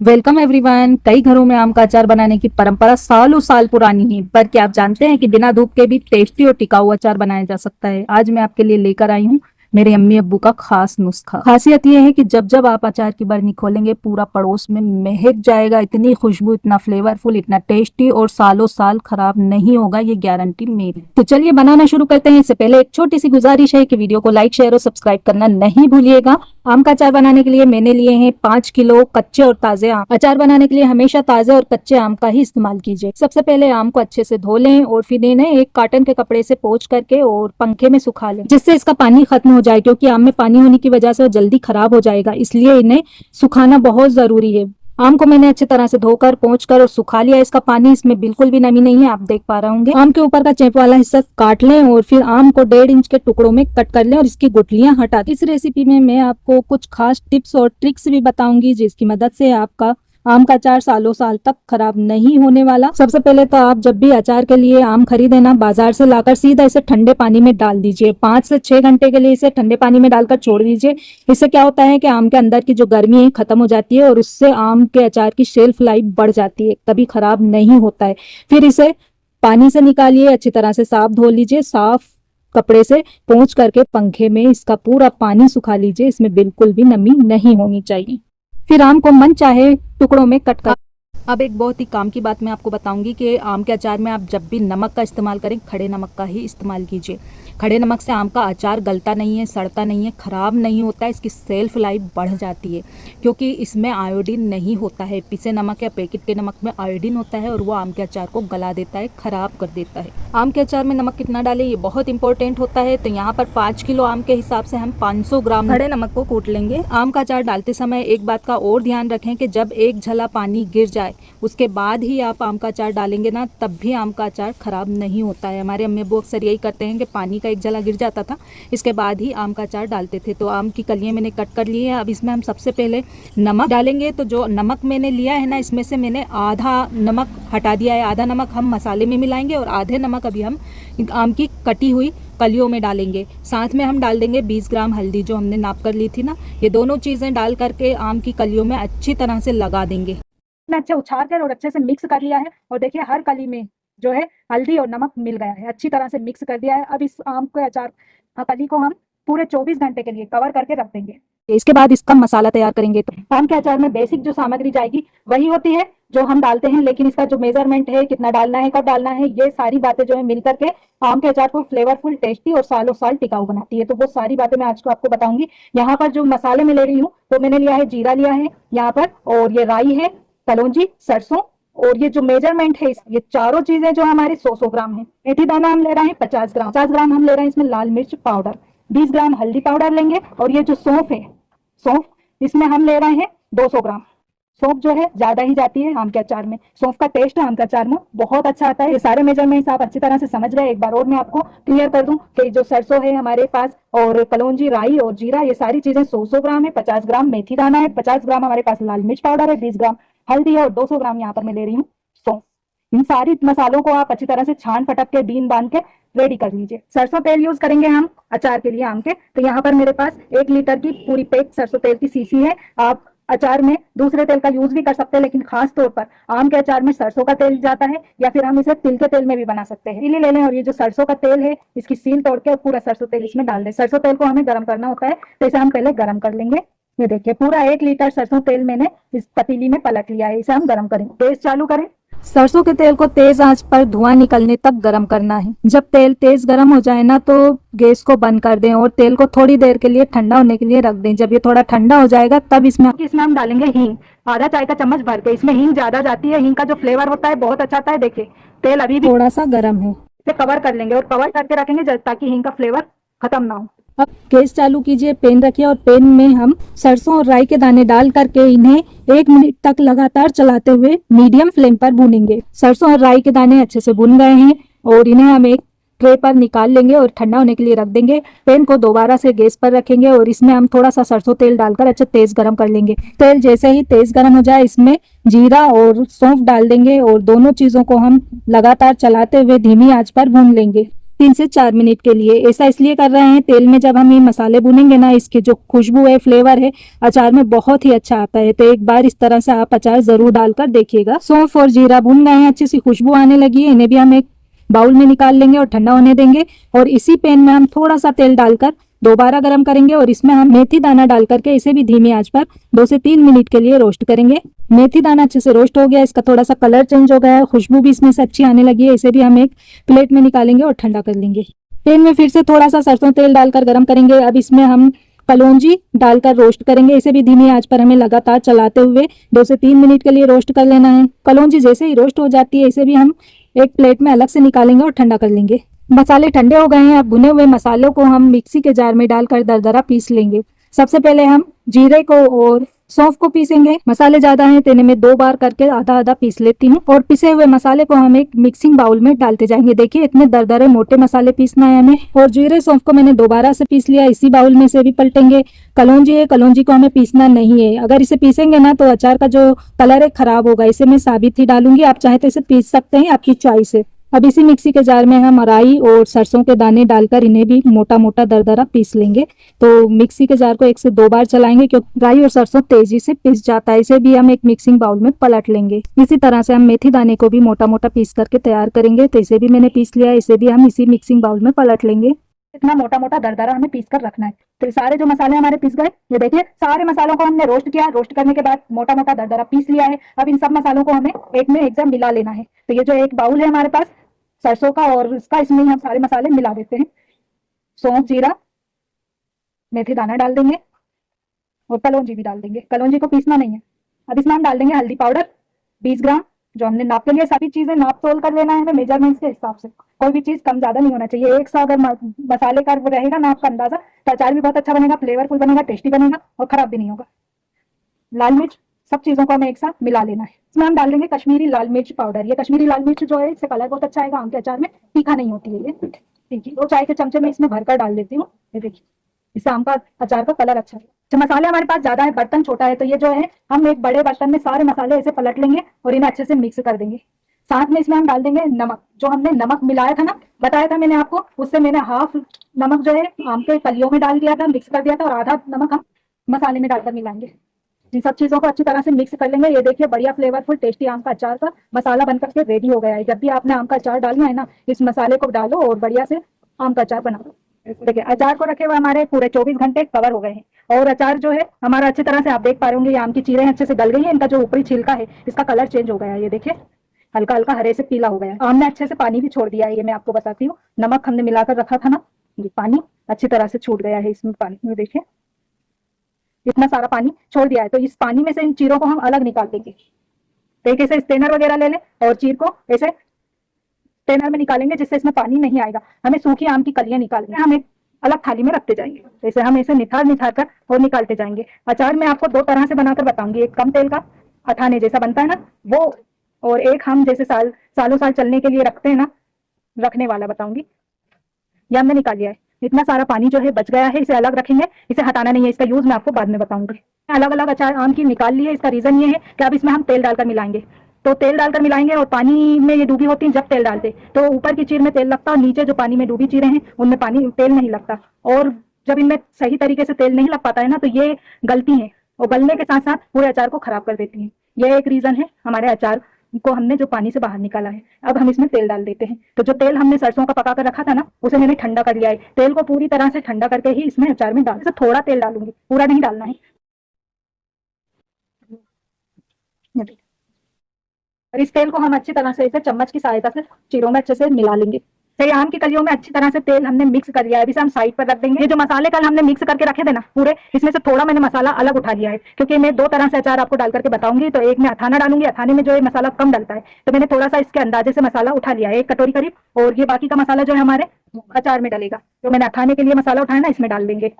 Welcome everyone. कई घरों में आम का अचार बनाने की परंपरा सालों साल पुरानी है, पर क्या आप जानते हैं कि बिना धूप के भी टेस्टी और टिकाऊ अचार बनाया जा सकता है। आज मैं आपके लिए लेकर आई हूँ मेरे अम्मी अब्बू का खास नुस्खा। खासियत यह है कि जब जब आप अचार की बरनी खोलेंगे पूरा पड़ोस में महक जाएगा। इतनी खुशबू, इतना फ्लेवरफुल, इतना टेस्टी और सालों साल खराब नहीं होगा, ये गारंटी मेरी। तो चलिए बनाना शुरू करते हैं। इससे पहले एक छोटी सी गुजारिश है कि वीडियो को लाइक, शेयर और सब्सक्राइब करना नहीं भूलिएगा। आम का अचार बनाने के लिए मैंने लिए हैं 5 किलो कच्चे और ताजे आम। अचार बनाने के लिए हमेशा ताजे और कच्चे आम का ही इस्तेमाल कीजिए। सबसे पहले आम को अच्छे से धो लें और फिर इन्हें एक कॉटन के कपड़े से पोंछ करके और पंखे में सुखा लें, जिससे इसका पानी खत्म हो जाए। क्योंकि आम में पानी होने की वजह से वो जल्दी खराब हो जाएगा, इसलिए इन्हें सुखाना बहुत जरूरी है। आम को मैंने अच्छी तरह से धोकर, पोंछकर और सुखा लिया। इसका पानी, इसमें बिल्कुल भी नमी नहीं है, आप देख पा रहे होंगे। आम के ऊपर का चेप वाला हिस्सा काट लें और फिर आम को 1.5 इंच के टुकड़ों में कट कर लें और इसकी गुठलियां हटा दें। इस रेसिपी में मैं आपको कुछ खास टिप्स और ट्रिक्स भी बताऊंगी, जिसकी मदद से आपका आम का अचार सालों साल तक खराब नहीं होने वाला। सबसे पहले तो आप जब भी अचार के लिए आम खरीदे ना, बाजार से लाकर सीधा इसे ठंडे पानी में डाल दीजिए। 5 से 6 घंटे के लिए इसे ठंडे पानी में डालकर छोड़ दीजिए। इससे क्या होता है कि आम के अंदर की जो गर्मी है खत्म हो जाती है और उससे आम के अचार की शेल्फ लाइफ बढ़ जाती है, कभी खराब नहीं होता है। फिर इसे पानी से निकालिए, अच्छी तरह से साफ धो लीजिए। साफ कपड़े से पोंछ करके पंखे में इसका पूरा पानी सुखा लीजिए। इसमें बिल्कुल भी नमी नहीं होनी चाहिए। फिर आम को मन चाहे टुकड़ों में कट कर। अब एक बहुत ही काम की बात मैं आपको बताऊंगी कि आम के अचार में आप जब भी नमक का इस्तेमाल करें, खड़े नमक का ही इस्तेमाल कीजिए। खड़े नमक से आम का अचार गलता नहीं है, सड़ता नहीं है, खराब नहीं होता है। इसकी सेल्फ लाइफ बढ़ जाती है क्योंकि इसमें आयोडीन नहीं होता है। पिसे नमक या पैकेट के नमक में आयोडीन होता है और वो आम के अचार को गला देता है, खराब कर देता है। आम के अचार में नमक कितना डालें ये बहुत इंपॉर्टेंट होता है। तो यहाँ पर 5 किलो आम के हिसाब से हम 500 ग्राम खड़े नमक को कूट लेंगे। आम का अचार डालते समय एक बात का और ध्यान रखें कि जब एक झला पानी गिर जाए उसके बाद ही आप आम का अचार डालेंगे ना, तब भी आम का अचार खराब नहीं होता है। हमारे अम्मी अब्बू अक्सर यही करते हैं कि पानी का एक झला गिर जाता था, इसके बाद ही आम का अचार डालते थे। तो आम की कलियां मैंने कट कर ली है। अब इसमें हम सबसे पहले नमक डालेंगे। तो जो नमक मैंने लिया है ना, इसमें से मैंने आधा नमक हटा दिया है। आधा नमक हम मसाले में मिलाएंगे और आधे नमक अभी हम आम की कटी हुई कलियों में डालेंगे। साथ में हम डाल देंगे 20 ग्राम हल्दी, जो हमने नाप कर ली थी ना। ये दोनों चीज़ें डाल करके आम की कलियों में अच्छी तरह से लगा देंगे। अच्छे उछाल कर और अच्छे से मिक्स कर लिया है और देखिए हर कली में जो है हल्दी और नमक मिल गया है। अच्छी तरह से मिक्स कर दिया है। अब इस आम के अचार कली को हम पूरे 24 घंटे के लिए कवर करके रख देंगे। इसके बाद इसका मसाला तैयार करेंगे। तो आम के अचार में बेसिक जो सामग्री जाएगी वही होती है जो हम डालते हैं, लेकिन इसका जो मेजरमेंट है, कितना डालना है, कब डालना है, ये सारी बातें जो है मिल करके आम के अचार को फ्लेवरफुल, टेस्टी और सालों साल टिकाऊ बनाती है। तो वो सारी बातें मैं आज को आपको बताऊंगी। यहाँ पर जो मसाले में ले रही हूँ, तो मैंने लिया है जीरा लिया है यहाँ पर, और ये राई है, कलौंजी, सरसों, और ये जो मेजरमेंट है ये चारों चीजें जो हमारे 100 ग्राम है। मेथी दाना हम ले रहे हैं 50 ग्राम। 50 ग्राम हम ले रहे हैं इसमें लाल मिर्च पाउडर। 20 ग्राम हल्दी पाउडर लेंगे। और ये जो सौंफ है, सौंफ इसमें हम ले रहे हैं 200 ग्राम। सौंफ जो है ज्यादा ही जाती है आम के अचार में। सौंफ का टेस्ट आम के अचार में बहुत अच्छा आता है। ये सारे मेजरमेंट्स आप अच्छी तरह से समझ गए। एक बार और मैं आपको क्लियर कर दूं कि जो सरसों है हमारे पास, और कलौंजी, राई और जीरा, ये सारी चीजें 100 ग्राम है। 50 ग्राम मेथी दाना है, 50 ग्राम हमारे पास लाल मिर्च पाउडर है, 20 ग्राम हल्दी है और 200 ग्राम यहाँ पर मैं ले रही हूँ सौंफ। इन सारी मसालों को आप अच्छी तरह से छान फटक के बीन बांध के रेडी कर लीजिए। सरसों तेल यूज करेंगे हम अचार के लिए आम के। तो यहाँ पर मेरे पास 1 लीटर की पूरी पैक सरसों तेल की शीशी है। आप अचार में दूसरे तेल का यूज भी कर सकते हैं, लेकिन खास तौर पर आम के अचार में सरसों का तेल जाता है, या फिर हम इसे तिल के तेल में भी बना सकते हैं। तिल ले लें और ये जो सरसों का तेल है इसकी सील तोड़ के पूरा सरसों तेल इसमें डाल दें। सरसों तेल को हमें गर्म करना होता है, तो इसे हम पहले गर्म कर लेंगे। ये देखिए पूरा 1 लीटर सरसों तेल मैंने इस पतीली में पलट लिया है। इसे हम गर्म करें। गैस चालू करें। सरसों के तेल को तेज आंच पर धुआं निकलने तक गर्म करना है। जब तेल तेज गर्म हो जाए ना, तो गैस को बंद कर दें और तेल को थोड़ी देर के लिए ठंडा होने के लिए रख दें। जब ये थोड़ा ठंडा हो जाएगा तब इसमें हम डालेंगे हींग। आधा चाय का चम्मच भर के। इसमें हींग ज्यादा जाती है। हींग का जो फ्लेवर होता है बहुत अच्छा आता है। देखिए तेल अभी भी थोड़ा सा गर्म है। इसे कवर कर लेंगे और कवर करके रखेंगे ताकि हींग का फ्लेवर खत्म ना हो। अब गैस चालू कीजिए, पैन रखिए और पैन में हम सरसों और राई के दाने डाल करके इन्हें 1 मिनट तक लगातार चलाते हुए मीडियम फ्लेम पर भूनेंगे। सरसों और राई के दाने अच्छे से भुन गए हैं और इन्हें हम एक ट्रे पर निकाल लेंगे और ठंडा होने के लिए रख देंगे। पैन को दोबारा से गैस पर रखेंगे और इसमें हम थोड़ा सा सरसों तेल डालकर अच्छा तेज गरम कर लेंगे। तेल जैसे ही तेज गरम हो जाए इसमें जीरा और सौंफ डाल देंगे और दोनों चीजों को हम लगातार चलाते हुए धीमी आंच पर भून लेंगे। 3 से 4 मिनट के लिए। ऐसा इसलिए कर रहे हैं, तेल में जब हम ये मसाले भुनेंगे ना, इसकी जो खुशबू है, फ्लेवर है अचार में बहुत ही अच्छा आता है। तो एक बार इस तरह से आप अचार जरूर डालकर देखिएगा। सौंफ और जीरा भुन गए हैं, अच्छी सी खुशबू आने लगी है। इन्हें भी हम एक बाउल में निकाल लेंगे और ठंडा होने देंगे। और इसी पैन में हम थोड़ा सा तेल डालकर दोबारा गर्म करेंगे और इसमें हम मेथी दाना डाल करके इसे भी धीमी आंच पर 2 से 3 मिनट के लिए रोस्ट करेंगे। मेथी दाना अच्छे से रोस्ट हो गया, इसका थोड़ा सा कलर चेंज हो गया है, खुशबू भी इसमें से अच्छी आने लगी है। इसे भी हम एक प्लेट में निकालेंगे और ठंडा कर लेंगे। पैन में फिर से थोड़ा सा सरसों तेल डालकर गर्म करेंगे। अब इसमें हम कलौंजी डालकर रोस्ट करेंगे। इसे भी धीमी आंच पर हमें लगातार चलाते हुए 2 से 3 मिनट के लिए रोस्ट कर लेना है। कलौंजी जैसे ही रोस्ट हो जाती है, इसे भी हम एक प्लेट में अलग से निकालेंगे और ठंडा कर लेंगे। मसाले ठंडे हो गए हैं। अब भुने हुए मसालों को हम मिक्सी के जार में डालकर दरदरा पीस लेंगे। सबसे पहले हम जीरे को और सौंफ को पीसेंगे। मसाले ज्यादा हैं तो इन्हें मैं 2 बार करके आधा आधा पीस लेती हूँ। और पिसे हुए मसाले को हम एक मिक्सिंग बाउल में डालते जाएंगे। देखिए इतने दरदरे मोटे मसाले पीसना है हमें। और जीरे सौंफ को मैंने दोबारा से पीस लिया, इसी बाउल में से भी पलटेंगे। कलौंजी है, कलौंजी को हमें पीसना नहीं है। अगर इसे पीसेंगे ना तो अचार का जो कलर है खराब होगा। इसे मैं साबित ही डालूंगी, आप चाहे तो इसे पीस सकते हैं, आपकी चॉइस है। अब इसी मिक्सी के जार में हम राई और सरसों के दाने डालकर इन्हें भी मोटा मोटा दरदरा पीस लेंगे। तो मिक्सी के जार को 1 से 2 बार चलाएंगे क्योंकि राई और सरसों तेजी से पिस जाता है। इसे भी हम एक मिक्सिंग बाउल में पलट लेंगे। इसी तरह से हम मेथी दाने को भी मोटा मोटा पीस करके तैयार करेंगे। तो इसे भी मैंने पीस लिया, इसे भी हम इसी मिक्सिंग बाउल में पलट लेंगे। इतना मोटा मोटा दरदरा हमें पीस कर रखना है। तो सारे जो मसाले हमारे पीस गए, ये देखिए सारे मसालों को हमने रोस्ट किया। रोस्ट करने के बाद मोटा मोटा दरदरा पीस लिया है। अब इन सब मसालों को हमें एक में एक मिला लेना है। तो ये जो एक बाउल है हमारे पास सरसों का और इसका, इसमें हम सारे मसाले मिला देते हैं। सौंफ, जीरा, मेथी दाना डाल देंगे और कलौंजी भी डाल देंगे। कलौंजी को पीसना नहीं है। अब इसमें हम डाल देंगे हल्दी पाउडर 20 ग्राम, जो हमने नाप के लिए। सभी चीजें नाप तोल कर लेना है मेजरमेंट के हिसाब से। कोई भी चीज कम ज्यादा नहीं होना चाहिए। एक सा अगर मसाले का रहेगा ना आपका अंदाजा, तो अचार भी बहुत अच्छा बनेगा, फ्लेवरफुल बनेगा, टेस्टी बनेगा और खराब भी नहीं होगा। लाल मिर्च, सब चीजों को हमें एक साथ मिला लेना है। इसमें हम डाल देंगे कश्मीरी लाल मिर्च पाउडर। ये कश्मीरी लाल मिर्च जो है, इससे कलर बहुत अच्छा आएगा। आम के अचार में तीखा नहीं होती है ये, ठीक है। 2 चाय के चमचे में इसमें भरकर डाल देती हूँ। ये देखिए, इससे आम का अचार का कलर अच्छा है। तो मसाले हमारे पास ज्यादा है, बर्तन छोटा है, तो ये जो है हम एक बड़े बर्तन में सारे मसाले ऐसे पलट लेंगे और इन्हें अच्छे से मिक्स कर देंगे। साथ में इसमें हम डाल देंगे नमक। जो हमने नमक मिलाया था ना, बताया था मैंने आपको, उससे मैंने हाफ नमक जो है आम के कलियों में डाल दिया था, मिक्स कर दिया था, और आधा नमक हम मसाले में डालकर मिलाएंगे। इन सब चीजों को अच्छी तरह से मिक्स कर लेंगे। ये देखिए बढ़िया फ्लेवरफुल टेस्टी आम का अचार का मसाला बनकर के रेडी हो गया है। जब भी आपने आम का अचार डालना है ना, इस मसाले को डालो और बढ़िया से आम का अचार बनाओ। देखिए अचार को रखे हुए हमारे पूरे 24 घंटे कवर हो गए हैं और अचार जो है हमारा अच्छी तरह से, आप देख पा रहे होंगे, ये आम की चीरें अच्छे से गल गई है। इनका जो ऊपरी छिलका है, इसका कलर चेंज हो गया है। ये देखिए हल्का हल्का हरे से पीला हो गया है। आम ने अच्छे से पानी भी छोड़ दिया है। ये मैं आपको बताती हूँ, नमक हमने मिलाकर रखा था ना, ये पानी अच्छी तरह से छूट गया है इसमें। पानी में देखिए इतना सारा पानी छोड़ दिया है। तो इस पानी में से इन चीरों को हम अलग निकाल देंगे। तो एक ऐसे स्टेनर वगैरह ले लें और चीर को ऐसे स्टेनर में निकालेंगे, जिससे इसमें पानी नहीं आएगा। हमें सूखी आम की कलियां निकालनी है, हम एक अलग थाली में रखते जाएंगे। जैसे हम इसे निथार निथार कर और निकालते जाएंगे। अचार मैं आपको 2 तरह से बनाकर बताऊंगी। एक कम तेल का अठाने जैसा बनता है ना वो, और एक हम जैसे सालों साल चलने के लिए रखते हैं ना, रखने वाला बताऊंगी। ये हमने निकाल लिया है। इतना सारा पानी जो है बच गया है, इसे अलग रखेंगे, इसे हटाना नहीं है। इसका यूज मैं आपको बाद में बताऊंगी। अलग अलग अचार आम की निकाल ली है। इसका रीजन ये है कि अब इसमें हम तेल डालकर मिलाएंगे। तो तेल डालकर मिलाएंगे और पानी में ये डूबी होती है। जब तेल डालते तो ऊपर की चीर में तेल लगता है और नीचे जो पानी में डूबी चीरें हैं उनमें तेल नहीं लगता। और जब इनमें सही तरीके से तेल नहीं लग पाता है ना, तो ये गलती है और गलने के साथ साथ पूरे अचार को खराब कर देती है। यह एक रीजन है हमारे अचार को हमने जो पानी से बाहर निकाला है। अब हम इसमें तेल डाल देते हैं। तो जो तेल हमने सरसों का पका कर रखा था ना, उसे मैंने ठंडा कर लिया है। तेल को पूरी तरह से ठंडा करके ही इसमें अचार में डाल, थोड़ा तेल डालूंगी, पूरा नहीं डालना है। और इस तेल को हम अच्छी तरह से इसे चम्मच की सहायता से चीरों में अच्छे से मिला लेंगे। तो आम की कलियों में अच्छी तरह से तेल हमने मिक्स कर लिया है। अभी से हम साइड पर रख देंगे। ये जो मसाले कल हमने मिक्स करके रखे थे ना पूरे, इसमें से थोड़ा मैंने मसाला अलग उठा लिया है, क्योंकि मैं 2 तरह से अचार आपको डाल करके बताऊंगी। तो एक में अथाना डालूंगी, अथाने में जो है मसाला कम डलता है, तो मैंने थोड़ा सा इसके अंदाजे से मसाला उठा लिया है, 1 कटोरी करीब। और ये बाकी का मसाला जो है हमारे अचार में डलेगा। तो मैंने अथाने के लिए मसाला उठाया ना, इसमें डाल देंगे।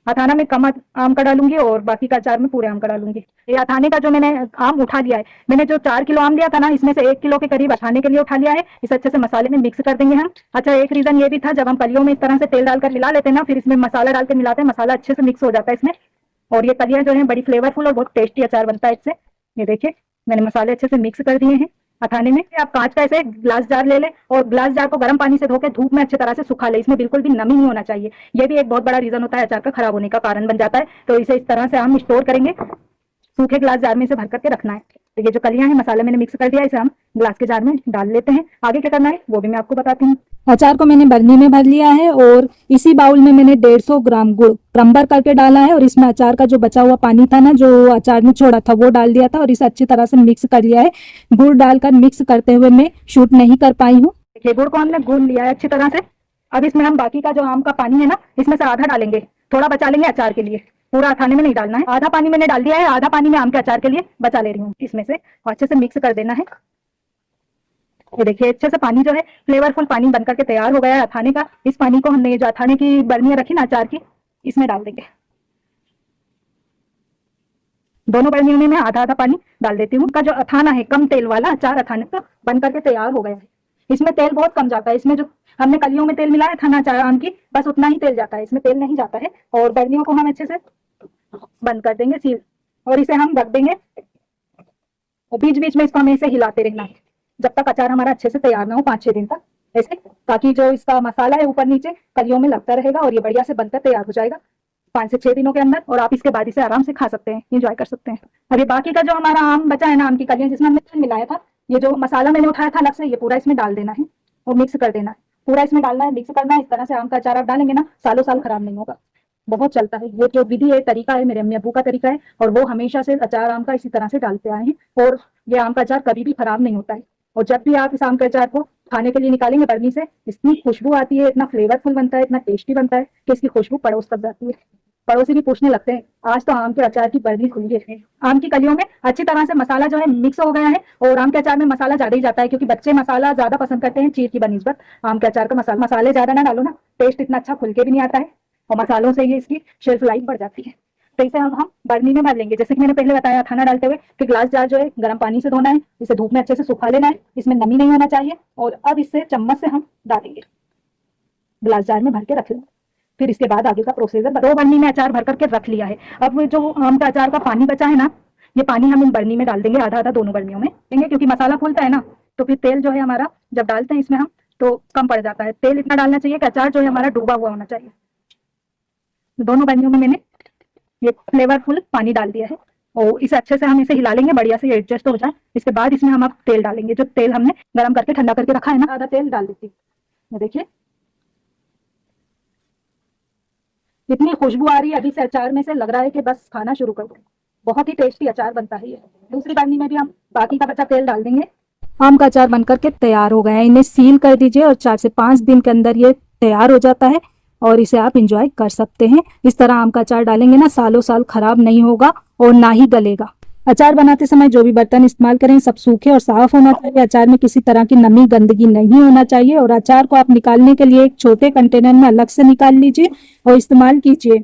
अथाना में कम आम का डालूंगी और बाकी का अचार में पूरे आम का डालूंगी। ये अथाने का जो मैंने आम उठा लिया है, मैंने जो 4 किलो आम लिया था ना, इसमें से 1 किलो के करीब अथाने के लिए उठा लिया है। इसे अच्छे से मसाले में मिक्स कर देंगे हम। अच्छा, एक रीजन ये भी था, जब हम कलियों में इस तरह से तेल डालकर मिला लेते हैं ना, फिर इसमें मसाला डाल के मिलाते हैं, मसाला अच्छे से मिक्स हो जाता है इसमें। और ये कलियां जो है बड़ी फ्लेवरफुल और बहुत टेस्टी अचार बनता है इससे। ये देखिए मैंने मसाले अच्छे से मिक्स कर दिए हैं। अठाने में आप कांच का ऐसे ग्लास जार ले लें और ग्लास जार को गर्म पानी से धो के धूप में अच्छी तरह से सुखा ले। इसमें बिल्कुल भी नमी नहीं होना चाहिए। ये भी एक बहुत बड़ा रीजन होता है, अचार का खराब होने का कारण बन जाता है। तो इसे इस तरह से हम स्टोर करेंगे, सूखे ग्लास जार में इसे भर करके रखना है। तो ये जो कलियां हैं, मसाला मैंने मिक्स कर दिया, इसे हम ग्लास के जार में डाल लेते हैं। आगे क्या करना है वो भी मैं आपको बताती हूँ। अचार को मैंने बरनी में भर लिया है और इसी बाउल में मैंने 150 ग्राम गुड़ क्रम्बर करके डाला है और इसमें अचार का जो बचा हुआ पानी था ना, जो अचार ने छोड़ा था, वो डाल दिया था और इसे अच्छी तरह से मिक्स कर लिया है। गुड़ डालकर मिक्स करते हुए मैं शूट नहीं कर पाई हूँ। देखिए गुड़ को हमने गूंद लिया है अच्छी तरह से। अब इसमें हम बाकी का जो आम का पानी है ना, इसमें से आधा डालेंगे, थोड़ा बचा लेंगे अचार के लिए, पूरा खाने में नहीं डालना है। आधा पानी मैंने डाल दिया है, आधा पानी मैं आम के अचार के लिए बचा ले रही हूँ इसमें से, और अच्छे से मिक्स कर देना है। ये देखिए अच्छे से पानी जो है फ्लेवरफुल पानी बनकर के तैयार हो गया है अथाने का। इस पानी को हमने जो अथाने की बर्नियां रखी ना अचार की, इसमें डाल देंगे। दोनों बर्नियों में मैं आधा आधा पानी डाल देती हूँ। का जो अथाना है कम तेल वाला अचार अथाने का बन करके तैयार हो गया है। इसमें तेल बहुत कम जाता है। इसमें जो हमने कलियों में तेल मिलाया था ना अचार आम की, बस उतना ही तेल जाता है, इसमें तेल नहीं जाता है। और बर्नियों को हम अच्छे से बंद कर देंगे सील, और इसे हम रख देंगे और बीच बीच में इसको हमें इसे हिलाते रहना है जब तक अचार हमारा अच्छे से तैयार ना हो, 5-6 दिन तक ऐसे, ताकि जो इसका मसाला है ऊपर नीचे कलियों में लगता रहेगा और ये बढ़िया से बनकर तैयार हो जाएगा 5 से 6 दिनों के अंदर। और आप इसके बाद इसे आराम से खा सकते हैं, एंजॉय कर सकते हैं। अभी बाकी का जो हमारा आम बचा है ना, आम की कलियां जिसमें हमने तेल मिलाया था, ये जो मसाला मैंने उठाया था अलग से, ये पूरा इसमें डाल देना है और मिक्स कर देना है। पूरा इसमें डालना है, मिक्स करना है। इस तरह से आम का अचार आप डालेंगे ना, सालों साल खराब नहीं होगा, बहुत चलता है। ये जो विधि है, तरीका है, मेरे अम्मी अब्बू का तरीका है और वो हमेशा से अचार आम का इसी तरह से डालते आए हैं और ये आम का अचार कभी भी खराब नहीं होता है। और जब भी आप इस आम के अचार को खाने के लिए निकालेंगे बर्नी से, इतनी खुशबू आती है, इतना फ्लेवरफुल बनता है, इतना टेस्टी बनता है कि इसकी खुशबू पड़ोस तक जाती है। पड़ोसी भी पूछने लगते हैं आज तो आम के अचार की बर्नी खुली है। आम की कलियों में अच्छी तरह से मसाला जो है मिक्स हो गया है और आम के अचार में मसाला ज्यादा ही जाता है क्योंकि बच्चे मसाला ज्यादा पसंद करते हैं चीर की बनिस्बत। आम के अचार का मसाले ज्यादा ना डालो ना, टेस्ट इतना अच्छा खुल के भी नहीं आता है और मसालों से ये इसकी शेल्फ लाइफ बढ़ जाती है। तो इसे हम बर्नी में भर लेंगे। जैसे कि मैंने पहले बताया खाना डालते हुए कि ग्लास जार जो है गर्म पानी से धोना है, इसे धूप में अच्छे से सुखा लेना है, इसमें नमी नहीं होना चाहिए। और अब इससे चम्मच से हम डालेंगे, ग्लास जार में भर के रख लेंगे। फिर इसके बाद आगे का प्रोसीजर, 2 बर्नी में अचार भर करके रख लिया है। अब जो आम का अचार का पानी बचा है ना, ये पानी हम इन बर्नी में डाल देंगे, आधा आधा दोनों बर्नियों में देंगे क्योंकि मसाला फूलता है ना, तो फिर तेल जो है हमारा जब डालते हैं इसमें हम तो कम पड़ जाता है। तेल इतना डालना चाहिए कि अचार जो है हमारा डूबा हुआ होना चाहिए। दोनों बर्नियों में मैंने ये फ्लेवरफुल पानी डाल दिया है और इसे अच्छे से हम इसे हिला लेंगे, बढ़िया से एडजस्ट हो जाए। इसके बाद इसमें हम अब तेल डालेंगे, जो तेल हमने गर्म करके ठंडा करके रखा है ना, आधा तेल डाल देती हूँ। देखिए इतनी खुशबू आ रही है अभी से अचार में से, लग रहा है कि बस खाना शुरू कर दो। बहुत ही टेस्टी अचार बनता है ये। दूसरी बर्नी में भी हम बाकी का बचा तेल डाल देंगे। आम का अचार बनकर के तैयार हो गया है, इन्हें सील कर दीजिए और 4 से 5 दिन के अंदर ये तैयार हो जाता है और इसे आप इंजॉय कर सकते हैं। इस तरह आम का अचार डालेंगे ना, सालों साल खराब नहीं होगा और ना ही गलेगा। अचार बनाते समय जो भी बर्तन इस्तेमाल करें सब सूखे और साफ होना चाहिए। अचार में किसी तरह की नमी गंदगी नहीं होना चाहिए और अचार को आप निकालने के लिए एक छोटे कंटेनर में अलग से निकाल लीजिए और इस्तेमाल कीजिए।